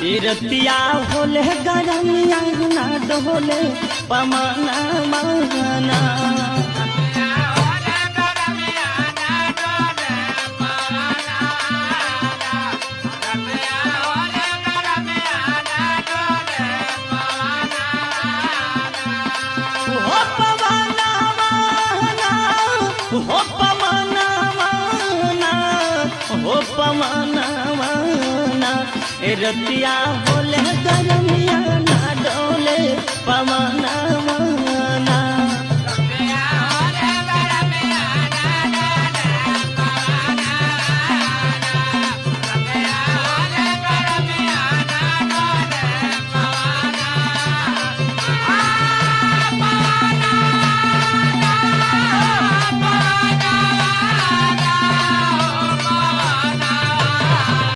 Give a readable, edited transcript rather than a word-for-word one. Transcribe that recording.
रतिया होले गरमिया ना डोले पमाना माना हो पमाना माना हो पमाना माना हो पमाना माना रतिया होले गरमिया ना डोले पमाना